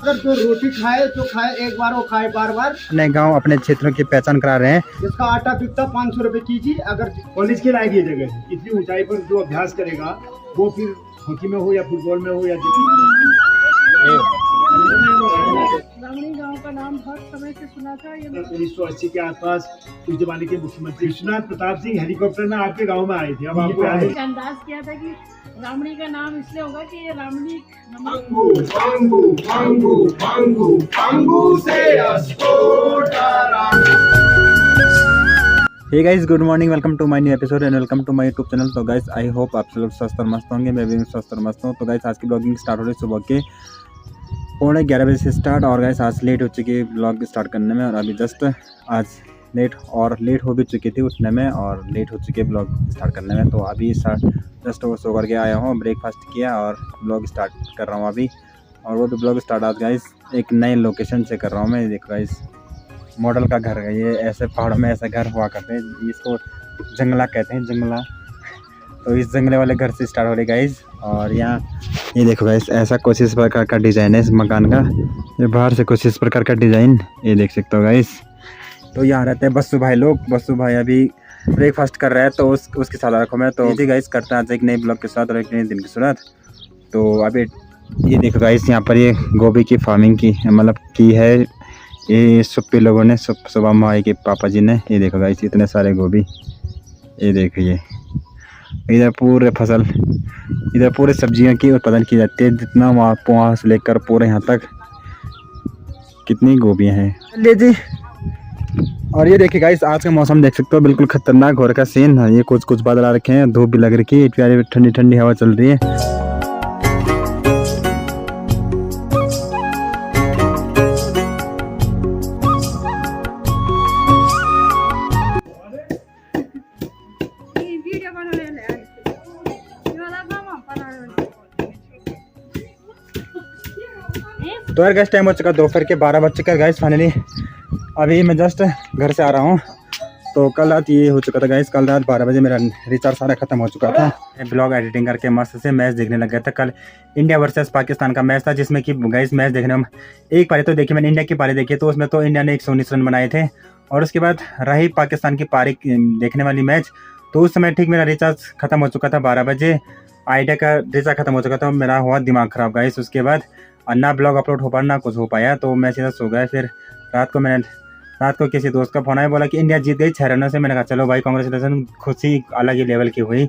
अगर जो रोटी खाए तो खाए, एक बार वो खाए बार बार। अपने गांव अपने क्षेत्रों की पहचान करा रहे हैं। इसका आटा बिकता 500 रुपए केजी। अगर कॉलेज के लायक ये जगह है, इतनी ऊंचाई पर जो अभ्यास करेगा वो फिर हॉकी में हो या फुटबॉल में हो या रामणी गांव का नाम बहुत समय से सुना था। ये 1980 के आसपास उस जमाने के मुख्यमंत्री विश्वनाथ प्रताप सिंह हेलीकॉप्टर में आपके गांव में आए थे। अब आपको अंदाज किया था कि रामणी का नाम इसलिए होगा कि ये रामणी hey guys, good morning, welcome to my new episode and welcome to my YouTube channel. तो गाइस आई होप आप सब लोग स्वस्थ और मस्त होंगे। मैं भी स्वस्थ और मस्त हूँ। तो गाइस आज की ब्लॉगिंग स्टार्ट हो रही है सुबह के 11:30 बजे से स्टार्ट। और गाइस आज लेट हो चुकी है ब्लॉग स्टार्ट करने में, और अभी जस्ट आज लेट हो भी चुकी थी उठने में और लेट हो चुकी है ब्लॉग स्टार्ट करने में। तो अभी जस्ट वो सो करके आया हूँ, ब्रेकफास्ट किया और ब्लॉग स्टार्ट कर रहा हूँ अभी। और वो भी ब्लॉग स्टार्ट आज गाइस एक नए लोकेशन से कर रहा हूँ मैं। देखो गाइस, मॉडल का घर है ये। ऐसे पहाड़ों में ऐसे घर हुआ करते हैं, इसको जंगला कहते हैं, जंगला। तो इस जंगले वाले घर से स्टार्ट हो रही गाइस। और यहाँ ये देखो गाइस, ऐसा कुछ इस प्रकार का डिज़ाइन है इस मकान का। ये बाहर से कुछ इस प्रकार का डिज़ाइन ये देख सकते हो गाइस। तो यहाँ रहते हैं बस्सू भाई लोग। बस्सू भाई अभी ब्रेकफास्ट कर रहे हैं, तो उसके साथ रखो मैं। तो गाइस करते हैं आज एक नए ब्लॉग के साथ और एक नए दिन की शुरुआत। तो अभी ये देखो गाइस, यहाँ पर ये गोभी की फार्मिंग की मतलब की है ये सुप्पी लोगों ने, सुबह माई के पापा जी ने। ये देखो गाइस इतने सारे गोभी, ये देखिए इधर पूरे फसल, इधर पूरे सब्जियों की उत्पादन की जाती है। जितना वहाँ से लेकर पूरे यहाँ तक कितनी गोभियाँ हैं ले जी। और ये देखिए गाइस, आज का मौसम देख सकते हो, बिल्कुल खतरनाक हो रखा सीन। ये कुछ बादल आ रखे हैं, धूप भी लग रखी है, प्यारी ठंडी ठंडी हवा चल रही है। तो यार गाइस टाइम हो चुका दोपहर के 12 बज चुका है गाइस। फाइनली अभी मैं जस्ट घर से आ रहा हूँ। तो कल रात ये हो चुका था गाइस, कल रात 12 बजे मेरा रिचार्ज सारा खत्म हो चुका था। ब्लॉग एडिटिंग करके मस्त से मैच देखने लग गया था। कल इंडिया वर्सेस पाकिस्तान का मैच था, जिसमें कि गाइस मैच देखने में एक पारी तो देखी मैंने, इंडिया की पारी देखी। तो उसमें तो इंडिया ने 119 रन बनाए थे। और उसके बाद रही पाकिस्तान की पारी देखने वाली मैच, तो उस समय ठीक मेरा रिचार्ज खत्म हो चुका था 12 बजे। आइडिया का रिचार्ज खत्म हो चुका था, मेरा हुआ दिमाग ख़राब गाइस। उसके बाद ना ब्लॉग अपलोड हो पाया ना कुछ हो पाया, तो मैं सीधा सो गया। फिर रात को किसी दोस्त का फोन आया, बोला कि इंडिया जीत गई 6 रनों से। मैंने कहा चलो भाई कांग्रेचुलेसन। खुशी अलग ही लेवल की हुई,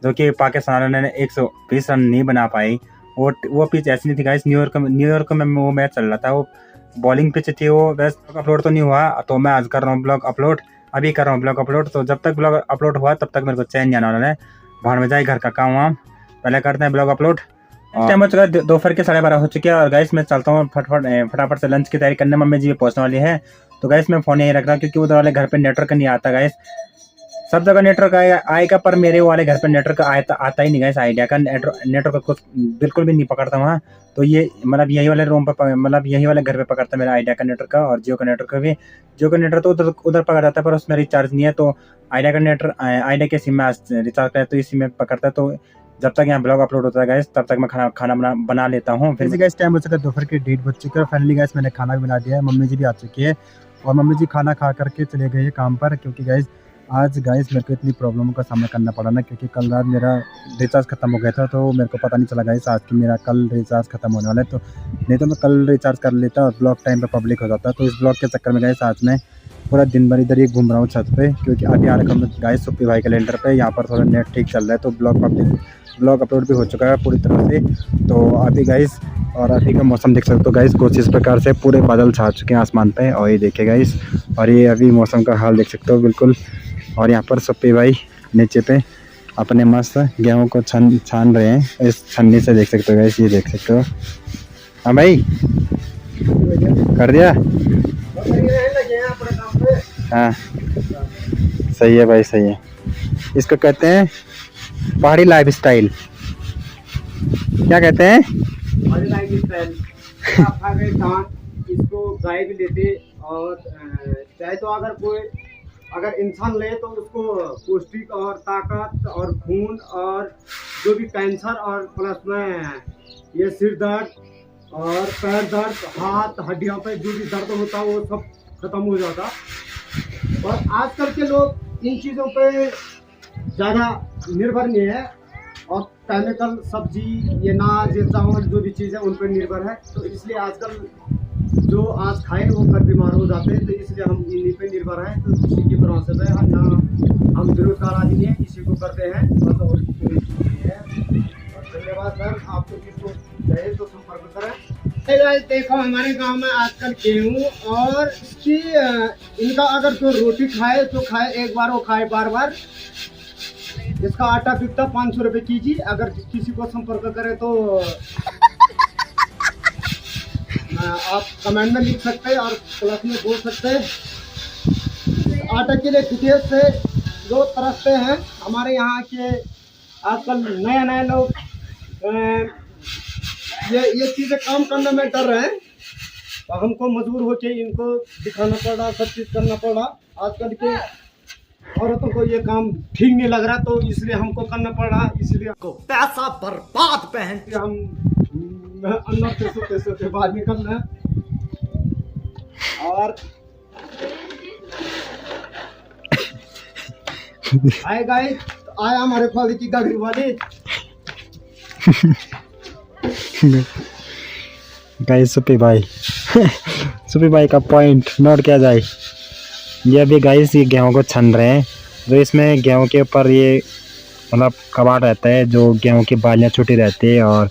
जो कि पाकिस्तान ने 120 रन नहीं बना पाई। वो पिच ऐसी नहीं थी गाइस। न्यूयॉर्क में वो मैच चल रहा था, वो बॉलिंग पिच थी वो। वैसे अपलोड तो नहीं हुआ, तो मैं आज कर रहा हूँ ब्लॉग अपलोड, अभी कर रहा हूँ ब्लॉग अपलोड। तो जब तक ब्लॉग अपलोड हुआ तब तक मेरे को चैन नहीं आने वाला है। भाड़ में जाए घर का काम वाम, पहले करते हैं ब्लॉग अपलोड। टाइम हो चुका है दोपहर के 12:30 हो चुके हैं। और गाइस मैं चलता हूँ फटाफट से लंच की तैयारी करने। मम्मी जी पहुँचने वाली है। तो गाइस मैं फ़ोन यहीं रख रहा हूँ, क्योंकि उधर वाले घर पे नेटवर्क नहीं आता गाइस। सब जगह नेटवर्क आएगा, पर मेरे वाले घर पे नेटवर्क आता ही नहीं गाइस। आइडिया का नेटवर्क कुछ बिल्कुल भी नहीं पकड़ता वहाँ। तो ये मतलब यही वाले रूम पर, मतलब यही वाले घर पे पकड़ता है मेरा आइडिया का नेटवर्क का। और जियो का नेटवर्क भी, जियो का नेटवर्क तो उधर पकड़ जाता है, पर उसमें रिचार्ज नहीं है। तो आइडिया का नेटवर्क, आइडिया के सिम में रिचार्ज करें तो इस सिम में पकड़ता है। तो जब तक यहाँ ब्लॉग अपलोड होता है गाइस, तब तक मैं खाना बना लेता हूँ। फिर से गाइस टाइम हो चुका है दोपहर के 1:30 बज चुका है। फाइनली गाइस मैंने खाना भी बना दिया है, मम्मी जी भी आ चुकी है। और मम्मी जी खाना खा करके चले गए काम पर, क्योंकि गाइस आज गाइस मेरे को इतनी प्रॉब्लमों का सामना करना पड़ा ना, क्योंकि कल रात मेरा रिचार्ज खत्म हो गया था। तो मेरे को पता नहीं चला गाइस आज कि मेरा कल रिचार्ज खत्म होने वाला है। तो नहीं तो मैं कल रिचार्ज कर लेता और ब्लॉग टाइम पे पब्लिक हो जाता। तो इस ब्लॉग के चक्कर में गाइस आज मैं पूरा दिन भर इधर ही घूम रहा हूँ छत पे, क्योंकि अभी आ रखा हूँ गाइस सुप्पी भाई कैलेंडर पे। यहाँ पर थोड़ा नेट ठीक चल रहा है, तो ब्लॉग अपलोड भी हो चुका है पूरी तरह से। तो अभी गाइस, और अभी का मौसम देख सकते हो गाइस, कुछ इस प्रकार से पूरे बादल छा चुके हैं आसमान पे। और ये देखिए गाइस, और ये अभी मौसम का हाल देख सकते हो बिल्कुल। और यहाँ पर सुप्पी भाई नीचे पे अपने मस्त गेहूँ को छान रहे हैं इस छन्नी से, देख सकते हो गाइस, ये देख सकते हो। हाँ भाई कर दिया, हाँ सही है भाई, सही है। इसको कहते हैं पहाड़ी लाइफ स्टाइल। क्या कहते हैं? पहाड़ी लाइफ स्टाइल। इसको गाय भी लेते, और चाहे तो अगर इंसान ले तो उसको पौष्टिक और ताकत और खून और जो भी कैंसर और प्लस में ये सिर दर्द और पैर दर्द, हाथ हड्डियों पे जो भी दर्द होता वो सब खत्म हो जाता। और आजकल के लोग इन चीज़ों पे ज़्यादा निर्भर नहीं है और केमिकल सब्जी, ये नाज, ये चावल, जो भी चीज़ है उन पर निर्भर है। तो इसलिए आजकल जो आज खाए वो कल बीमार हो जाते हैं। तो इसलिए हम इन्हीं पे निर्भर हैं। तो इसी की भरोसे पे हम बेरोजगार आदमी हैं, इसी को करते हैं बस, और कोई चीज़ नहीं है। और धन्यवाद सर, आपको किसको चाहिए तो संपर्क करें। देखो हमारे गांव में आजकल गेहूँ और इसकी इनका अगर जो रोटी खाए तो खाए एक बार, वो खाए बार बार। इसका आटा बिकता 500 रुपये केजी। अगर किसी को संपर्क करें तो आप कमेंट में लिख सकते हैं और क्लास में बोल सकते हैं। आटा के लिए डिटेल से जो तरसते हैं हमारे यहाँ के आजकल नया नया लोग ये चीज़ें काम करने में डर रहे हैं। तो हमको मजबूर होके इनको दिखाना पड़ा, सब चीज़ करना पड़ा। आजकल के औरतों को ये काम ठीक नहीं लग रहा, तो इसलिए हमको करना पड़ा। इसलिए हमको पैसा बर्बाद पहन के हम अंदर से सोते सोते बाहर निकलना है। और आए गाइस, आया हमारे फाली की गाड़ी वाले गाइस। सुपी भाई का पॉइंट नोट किया जाए। ये अभी गाइस ये गेहूं को छन रहे हैं। जो इसमें गेहूं के ऊपर ये मतलब कबाड़ रहता है, जो गेहूं की बालियां छुटी रहती है, और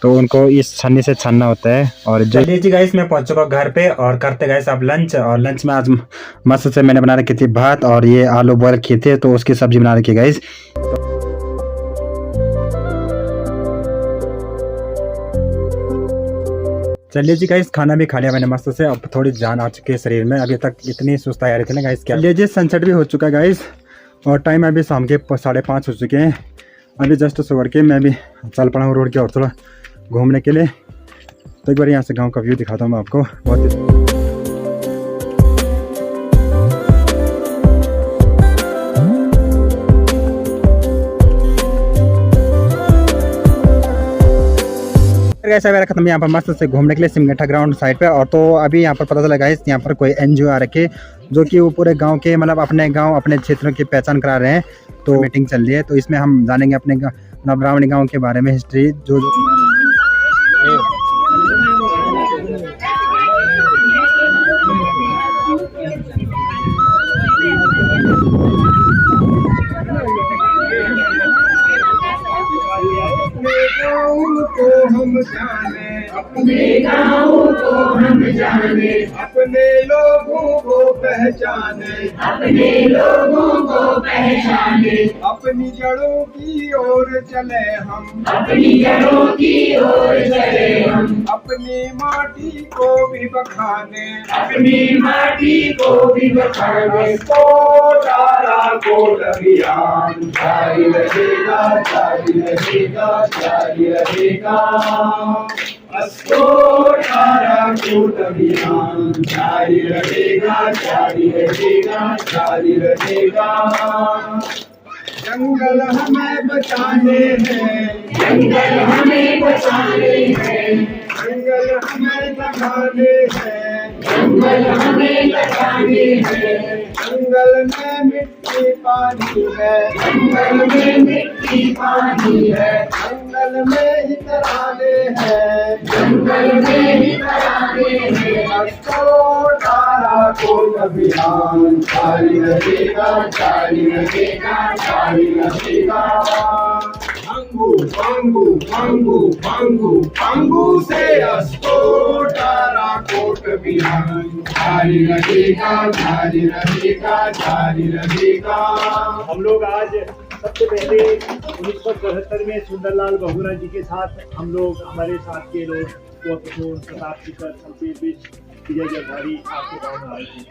तो उनको इस छन्नी से छनना होता है। और चलिए जी गाइस, मैं पहुंच चुका घर पे और करते गाइस अब लंच। और लंच में आज मस्त से मैंने बना रखी थी भात और ये आलू बॉयल किए थे, तो उसकी सब्जी बना रखी गाइस। चलिए जी गाइस, खाना भी खा लिया मैंने मस्त से। अब थोड़ी जान आ चुकी है शरीर में, अभी तक इतनी सुस्ताई आ रही थी ना गाइस। क्या जी, सनसेट भी हो चुका है गाइस और टाइम अभी शाम के 5:30 हो चुके हैं। अभी जस्ट सो के मैं भी चल पड़ा हूँ रोड के और थोड़ा घूमने के लिए। तो एक बार यहाँ से गांव का व्यू दिखाता हूँ मैं आपको। बहुत ऐसा मेरा खत्म यहाँ पर मस्त से घूमने के लिए सिमगट्ठा ग्राउंड साइड पे। और तो अभी यहाँ पर पता चला गाइस, यहाँ पर कोई एनजीओ आ रखे जो कि वो पूरे गांव के मतलब अपने गांव अपने क्षेत्रों की पहचान करा रहे हैं। तो मीटिंग चल रही है, तो इसमें हम जानेंगे अपने ब्राह्मणी गांव के बारे में, हिस्ट्री जो हम जाने, अपने गाँव को हम जाने, अपने लोगों को पहचाने, अपने लोगों को पहचाने, अपनी जड़ों की ओर चले हम, अपनी जड़ों की ओर चले हम, अपनी माटी को भी बखाने, अपनी माटी को भी बखाने। कोट अभियान जारी रहेगा, जारी रहेगा, जारी रहेगा। कोट अभियान जारी रहेगा, जारी रहेगा, जारी रहेगा। जंगल हमें बचाने हैं, जंगल हमें बचाने हैं, जंगल हमें लगाने हैं, जंगल हमें लगाने हैं। जंगल में मिट्टी पानी है, जंगल में मिट्टी पानी है, जंगल में ही तराने हैं, जंगल में ही तराने हैं। कोट अभियान जारी रहेगा, जारी रहेगा, जारी रहेगा। भांगू भांगू भांगू भांगू भांगू से कोट अभियान जारी रहेगा, जारी रहेगा, जारी रहेगा। हम लोग आज सबसे पहले 1974 में सुंदरलाल बहुगुणा जी के साथ हम लोग, हमारे साथ के लोग प्रताप शिखर, विजय जयधारी आपके गाँव में आए थे।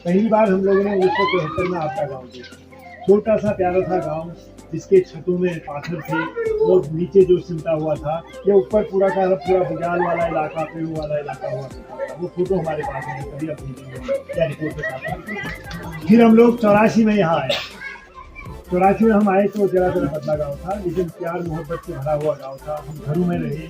पहली बार हम लोगों ने 1974 में आपका गाँव देखा। छोटा सा प्यारा था गाँव, जिसके छतों में पाथर थे और नीचे जो सिमटा हुआ था, ये ऊपर पूरा का पूरा बजाल वाला इलाका, पेड़ वाला इलाका हुआ था। वो फोटो हमारे पास है, कभी आप क्या रिपोर्ट के साथ। फिर हम लोग 84 में यहाँ आए। 84 में हम आए तो जरा बदला गाँव था, लेकिन प्यार मोहब्बत से भरा हुआ गाँव था। हम घरों में रहे।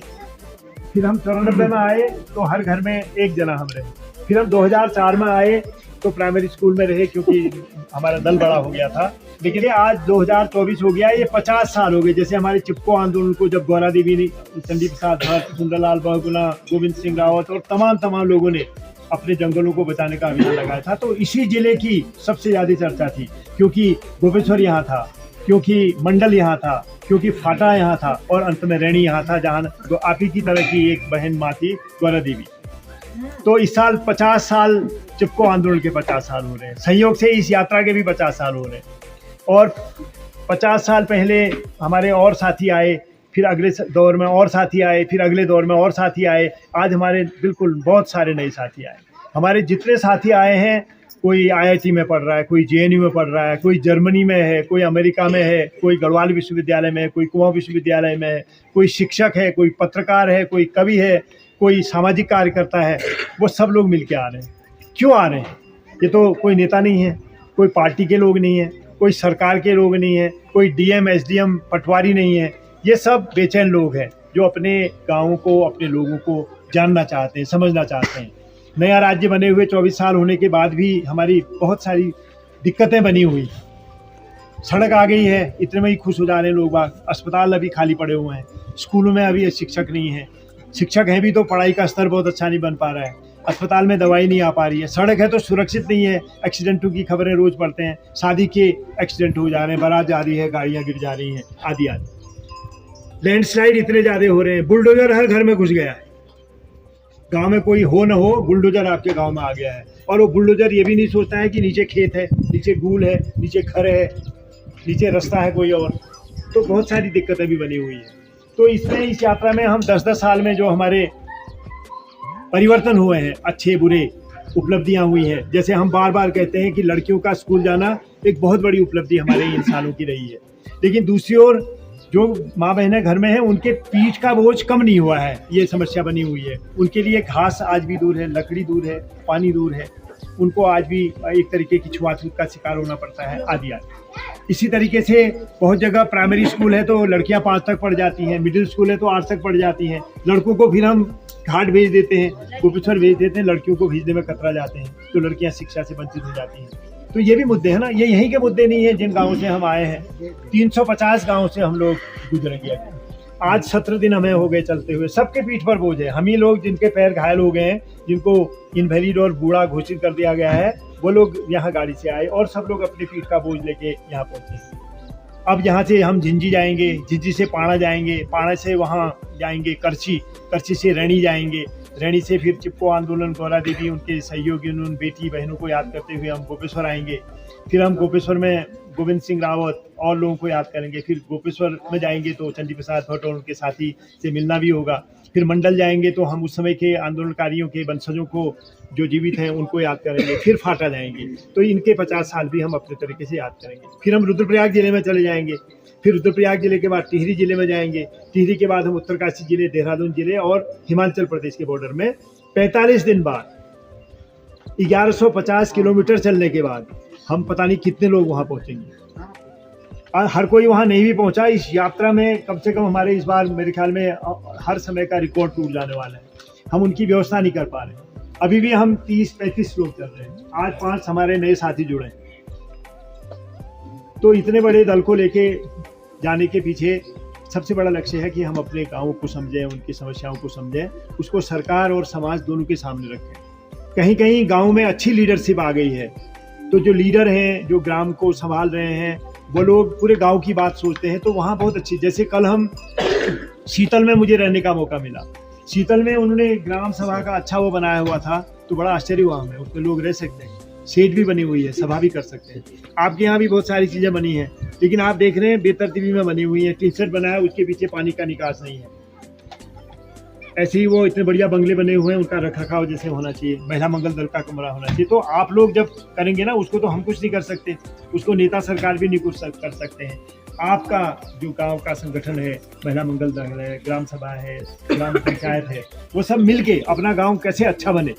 फिर हम 94 में आए तो हर घर में एक जना हम रहे। फिर हम 2004 में आए तो प्राइमरी स्कूल में रहे क्योंकि हमारा दल बड़ा हो गया था। लेकिन ये आज 2024 हो गया, ये 50 साल हो गए। जैसे हमारे चिपको आंदोलन को जब गौरा देवी ने, चंडी प्रसाद भट्ट, सुंदरलाल बहुगुणा, गोविंद सिंह रावत और तमाम लोगों ने अपने जंगलों को बचाने का अभियान लगाया था, तो इसी जिले की सबसे ज्यादा चर्चा थी क्योंकि गोपेश्वर यहाँ था, क्योंकि मंडल यहाँ था, क्योंकि फाटा यहाँ था और अंत में रैणी यहाँ था, जहाँ आप ही की तरह की एक बहन माँ थी गौरा देवी। तो इस साल 50 साल चिपको आंदोलन के 50 साल हो रहे हैं, संयोग से इस यात्रा के भी 50 साल हो रहे हैं। और 50 साल पहले हमारे और साथी आए, फिर अगले दौर में और साथी आए, फिर अगले दौर में और साथी आए। आज हमारे बिल्कुल बहुत सारे नए साथी आए। हमारे जितने साथी आए हैं, कोई IIT में पढ़ रहा है, कोई JNU में पढ़ रहा है, कोई जर्मनी में है, कोई अमेरिका में है, कोई गढ़वाल विश्वविद्यालय में है, कोई कुआं विश्वविद्यालय में है, कोई शिक्षक है, कोई पत्रकार है, कोई कवि है, कोई सामाजिक कार्यकर्ता है। वो सब लोग मिल के आ रहे हैं। क्यों आ रहे हैं? ये तो कोई नेता नहीं है, कोई पार्टी के लोग नहीं है, कोई सरकार के लोग नहीं है, कोई DM SDM पटवारी नहीं है। ये सब बेचैन लोग हैं जो अपने गाँव को, अपने लोगों को जानना चाहते हैं, समझना चाहते हैं। नया राज्य बने हुए 24 साल होने के बाद भी हमारी बहुत सारी दिक्कतें बनी हुई। सड़क आ गई है, इतने में ही खुश हो जा रहे हैं लोग बाग। अस्पताल अभी खाली पड़े हुए हैं, स्कूलों में अभी शिक्षक नहीं है, शिक्षक हैं भी तो पढ़ाई का स्तर बहुत अच्छा नहीं बन पा रहा है, अस्पताल में दवाई नहीं आ पा रही है, सड़क है तो सुरक्षित नहीं है, एक्सीडेंटों की खबरें रोज पढ़ते हैं, शादी के एक्सीडेंट हो जा रहे हैं, बारात जा रही है, गाड़ियाँ गिर जा रही हैं, आदि। लैंडस्लाइड इतने ज़्यादा हो रहे हैं, बुलडोजर हर घर में घुस गया है। गांव में कोई हो न हो, बुलडोजर आपके गांव में आ गया है। और वो बुलडोजर ये भी नहीं सोचता है कि नीचे खेत है, नीचे गूल है, नीचे घर है, नीचे रास्ता है कोई और। तो बहुत सारी दिक्कतें भी बनी हुई है। तो इसमें इस यात्रा में हम 10-10 साल में जो हमारे परिवर्तन हुए हैं, अच्छे बुरे उपलब्धियां हुई हैं। जैसे हम बार बार कहते हैं कि लड़कियों का स्कूल जाना एक बहुत बड़ी उपलब्धि हमारे इन सालों की रही है। लेकिन दूसरी ओर जो माँ बहनें घर में हैं, उनके पीठ का बोझ कम नहीं हुआ है, ये समस्या बनी हुई है। उनके लिए घास आज भी दूर है, लकड़ी दूर है, पानी दूर है, उनको आज भी एक तरीके की छुआछूत का शिकार होना पड़ता है, आदि आदि। इसी तरीके से बहुत जगह प्राइमरी स्कूल है तो लड़कियां 5 तक पढ़ जाती हैं, मिडिल स्कूल है तो 8 तक पढ़ जाती हैं। लड़कों को फिर हम घाट भेज देते हैं, गोपेश्वर भेज देते हैं, लड़कियों को भेजने में कतरा जाते हैं, तो लड़कियां शिक्षा से वंचित हो जाती हैं। तो ये भी मुद्दे हैं ना, ये यहीं के मुद्दे नहीं है जिन गाँवों से हम आए हैं। 350 गाँव से हम लोग गुजरेंगे। आज 17 दिन हमें हो गए चलते हुए, सबके पीठ पर बोझ है। हम ही लोग जिनके पैर घायल हो गए हैं, जिनको इनवैलिड और बूढ़ा घोषित कर दिया गया है, वो लोग यहाँ गाड़ी से आए और सब लोग अपने पीठ का बोझ लेके यहाँ पहुँचे। अब यहाँ से हम झिंझी जाएंगे, झिंझी से पाणा जाएंगे, पाणा से वहाँ जाएंगे करची, करची से रैणी जाएंगे, रैणी से फिर चिपको आंदोलन, गौरा देवी, उनके सहयोगी, उन बेटी बहनों को याद करते हुए हम गोपेश्वर आएंगे। फिर हम गोपेश्वर में गोविंद सिंह रावत और लोगों को याद करेंगे। फिर गोपेश्वर में जाएंगे तो चंडी प्रसाद भट्ट और उनके साथी से मिलना भी होगा। फिर मंडल जाएंगे तो हम उस समय के आंदोलनकारियों के वंशजों को जो जीवित हैं उनको याद करेंगे। फिर फाटा जाएंगे, तो इनके 50 साल भी हम अपने तरीके से याद करेंगे। फिर हम रुद्रप्रयाग जिले में चले जाएंगे, फिर रुद्रप्रयाग जिले के बाद टिहरी जिले में जाएंगे, टिहरी के बाद हम उत्तरकाशी जिले, देहरादून जिले और हिमाचल प्रदेश के बॉर्डर में 45 दिन बाद 1150 किलोमीटर चलने के बाद हम पता नहीं कितने लोग वहाँ पहुँचेंगे। और हर कोई वहाँ नहीं भी पहुँचा। इस यात्रा में कम से कम हमारे इस बार मेरे ख्याल में हर समय का रिकॉर्ड टूट जाने वाला है। हम उनकी व्यवस्था नहीं कर पा रहे। अभी भी हम 30-35 लोग चल रहे हैं। आज 5 हमारे नए साथी जुड़े हैं। तो इतने बड़े दल को लेके जाने के पीछे सबसे बड़ा लक्ष्य है कि हम अपने गाँव को समझें, उनकी समस्याओं को समझें, उसको सरकार और समाज दोनों के सामने रखें। कहीं कहीं गाँव में अच्छी लीडरशिप आ गई है, तो जो लीडर हैं, जो ग्राम को संभाल रहे हैं, वो लोग पूरे गांव की बात सोचते हैं। तो वहाँ बहुत अच्छी, जैसे कल हम शीतल में मुझे रहने का मौका मिला। शीतल में उन्होंने ग्राम सभा का अच्छा वो बनाया हुआ था, तो बड़ा आश्चर्य हुआ हमें। उसमें लोग रह सकते हैं, सेट भी बनी हुई है, सभा भी कर सकते हैं। आपके यहाँ भी बहुत सारी चीज़ें बनी हैं, लेकिन आप देख रहे हैं बेतरतीबी में बनी हुई है। टी शर्ट बनाया, उसके पीछे पानी का निकास नहीं है। ऐसे ही वो इतने बढ़िया बंगले बने हुए हैं, उनका रखरखाव जैसे होना चाहिए। महिला मंगल दल का कमरा होना चाहिए। तो आप लोग जब करेंगे ना, उसको तो हम कुछ नहीं कर सकते, उसको नेता सरकार भी नहीं कुछ कर सकते हैं। आपका जो गांव का संगठन है, महिला मंगल दल है, ग्राम सभा है, ग्राम पंचायत है, वो सब मिलके अपना गांव कैसे अच्छा बने।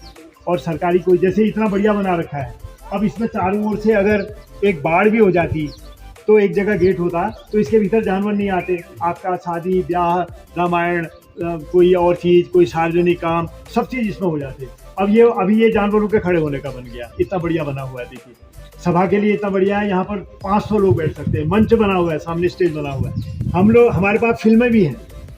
और सरकारी कोई जैसे इतना बढ़िया बना रखा है, अब इसमें चारों ओर से अगर एक बाढ़ भी हो जाती तो एक जगह गेट होता, तो इसके भीतर जानवर नहीं आते। आपका शादी ब्याह, रामायण, कोई और चीज़, कोई सार्वजनिक काम, सब चीज़ इसमें हो जाते। अभी ये जानवरों के खड़े होने का बन गया, इतना बढ़िया बना हुआ है। देखिए सभा के लिए इतना बढ़िया है, यहाँ पर 500 लोग बैठ सकते हैं, मंच बना हुआ है, सामने स्टेज बना हुआ है। हमारे पास फिल्में भी हैं,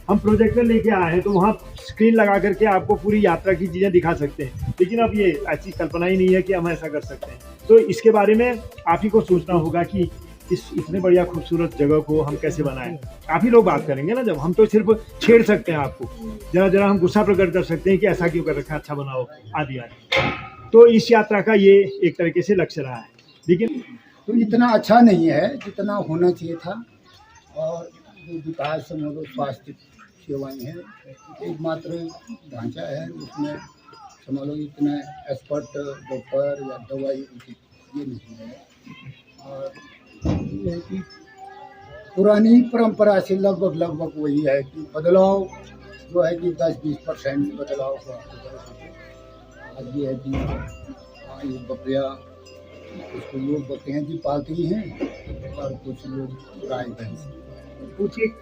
हम प्रोजेक्टर लेके आए हैं तो वहाँ स्क्रीन लगा करके आपको पूरी यात्रा की चीज़ें दिखा सकते हैं। लेकिन अब ये ऐसी कल्पना ही नहीं है कि हम ऐसा कर सकते हैं। तो इसके बारे में आप ही को सोचना होगा कि इस इतने बढ़िया खूबसूरत जगह को हम कैसे बनाएं। काफ़ी लोग बात करेंगे ना, जब हम तो सिर्फ छेड़ सकते हैं आपको, जरा हम गुस्सा प्रकट कर सकते हैं कि ऐसा क्यों कर रखा है, अच्छा बनाओ, आदि आदि। तो इस यात्रा का ये एक तरीके से लक्ष्य रहा है। लेकिन तो इतना अच्छा नहीं है जितना होना चाहिए था। और जो विकास समझो स्वास्थ्य सेवाएं हैं, एकमात्र ढांचा है, उसमें समझ लो इतना एक्सपर्ट डॉक्टर या दवाई ये नहीं है। और ये है कि पुरानी परंपरा से लगभग वही है कि बदलाव जो है कि 10-20% बदलाव का आज ये है कि ये बकरियाँ, कुछ लोग बकरियाँ भी पालती हैं और कुछ लोग गाय भैंस। कुछ एक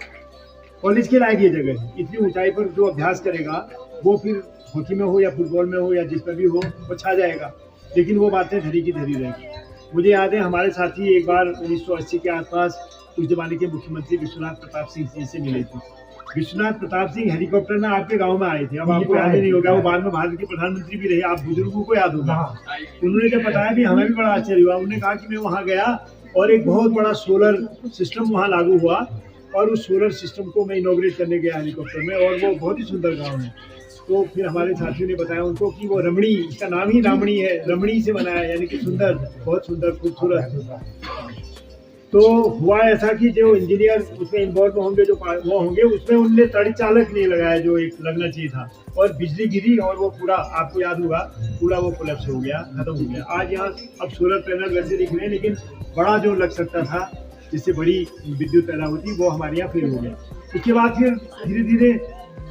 कॉलेज के लायक ये जगह है। इतनी ऊंचाई पर जो अभ्यास करेगा वो फिर हॉकी में हो या फुटबॉल में हो या जिस पर भी हो वो छा जाएगा। लेकिन वो बातें धरी की धरी रहेगी। मुझे याद है हमारे साथी एक बार 1980 के आसपास उस जमाने के मुख्यमंत्री विश्वनाथ प्रताप सिंह जी से मिले थे। विश्वनाथ प्रताप सिंह हेलीकॉप्टर में आपके गांव में आए थे। अब आपको याद ही नहीं होगा, वो बाद में भारत के प्रधानमंत्री भी रहे, आप बुजुर्गों को याद होगा। उन्होंने जब बताया भी हमें भी बड़ा आश्चर्य हुआ। उन्होंने कहा कि मैं वहाँ गया और एक बहुत बड़ा सोलर सिस्टम वहाँ लागू हुआ और उस सोलर सिस्टम को मैं इनॉग्रेट करने गया हेलीकॉप्टर में, और वो बहुत ही सुंदर गाँव है। तो फिर हमारे साथियों ने बताया उनको कि वो रमणी, इसका नाम ही रामणी है, रमणी से बनाया, यानी कि सुंदर, बहुत सुंदर, खूबसूरत। तो हुआ ऐसा कि जो इंजीनियर उसमें इन्वॉल्व होंगे, जो वो होंगे, उसमें उनने तड़ी चालक नहीं लगाया जो एक लगना चाहिए था, और बिजली गिरी और वो पूरा, आपको याद होगा, पूरा वो कोलैप्स हो गया, खत्म हो गया। आज यहाँ अब सोलर पैनल वैसे दिख रहे हैं, लेकिन बड़ा जो लग सकता था जिससे बड़ी विद्युत पैदा होती, वो हमारे यहाँ फेल हो गया। उसके बाद फिर धीरे धीरे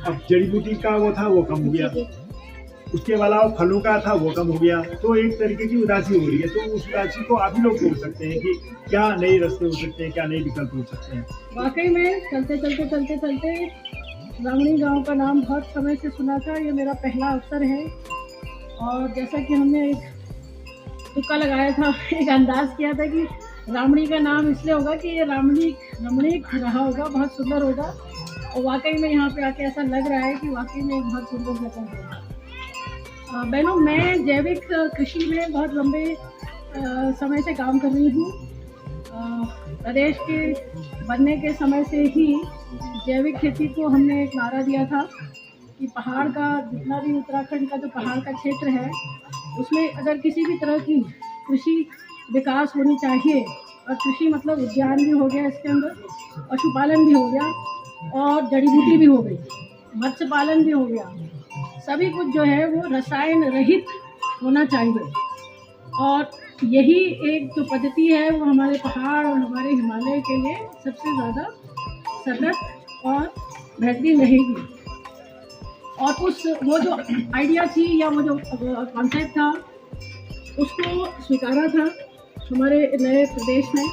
अब जड़ी बूटी का वो था वो कम हो गया, उसके अलावा फलों का था वो कम हो गया। तो एक तरीके की उदासी हो रही है। तो उस उदासी को आप ही लोग बोल सकते हैं कि क्या नए रास्ते हो सकते हैं, क्या नए विकल्प हो सकते हैं। वाकई में चलते रामणी गांव का नाम बहुत समय से सुना था। ये मेरा पहला अवसर है, और जैसा कि हमने एक तुक्का लगाया था, एक अंदाज किया था कि रामणी का नाम इसलिए होगा कि ये रमणीक रहा होगा, बहुत सुंदर होगा। और वाकई में यहाँ पे आके ऐसा लग रहा है कि वाकई में एक बहुत सुंदर जगह है। बहनों, मैं जैविक कृषि में बहुत लंबे समय से काम कर रही हूँ। प्रदेश के बनने के समय से ही जैविक खेती को हमने एक नारा दिया था कि पहाड़ का जितना भी उत्तराखंड का जो पहाड़ का क्षेत्र है, उसमें अगर किसी भी तरह की कृषि विकास होनी चाहिए, और कृषि मतलब उद्यान भी हो गया, इसके अंदर पशुपालन भी हो गया, और जड़ी बूटी भी हो गई, मत्स्य पालन भी हो गया, सभी कुछ जो है वो रसायन रहित होना चाहिए। और यही एक जो पद्धति है वो हमारे पहाड़ और हमारे हिमालय के लिए सबसे ज़्यादा सरल और बेहतरीन रहेगी। और वो जो आइडिया थी या वो जो कॉन्सेप्ट था, उसको स्वीकारा था हमारे नए प्रदेश में।